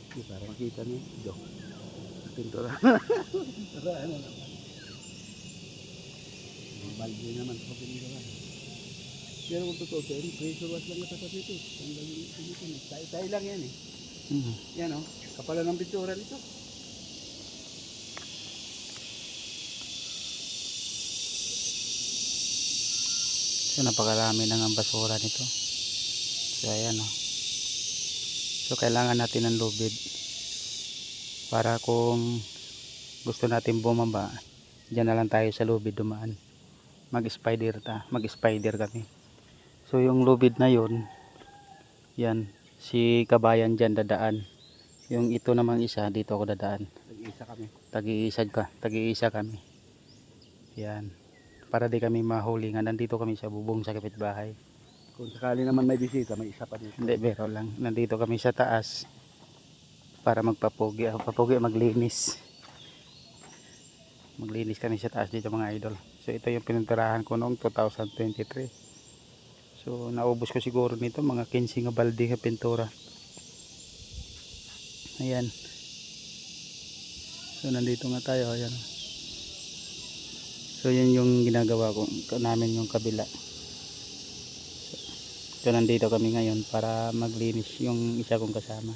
Di para makita niyo. Joke. Pintura. Pintura ano naman. Ang balde naman sa pintura. Pero kung totoo, pressure wash lang natapat ito. Tanggalin ito dito. Tayo-tayo lang yan eh. Yan o. Kapalan ng pintura nito. So napakarami na ng basura nito. So ayan o. So kailangan natin ng lubid para kung gusto natin bumaba, diyan na lang tayo sa lubid dumaan. Mag-spider kami. So yung lubid na yun, yan, si kabayan dyan dadaan. Yung ito namang isa, dito ako dadaan. Tag-iisa kami. Tag-iisa kami. Yan. Para di kami mahulingan. Nandito kami sa bubong sa kapitbahay. Kung sakali naman may bisita, may isa pa dito. Hindi, bero lang. Nandito kami sa taas para magpapugi. Maglinis. Maglinis kami sa taas dito mga idol. So ito yung pininturahan ko noong 2023. So naubos ko siguro nito mga 15 nga balde ng pintura. Ayan. So nandito nga tayo, ayan. So yun yung ginagawa ko namin yung kabila. So nandito kami ngayon para maglinis yung isa kong kasama.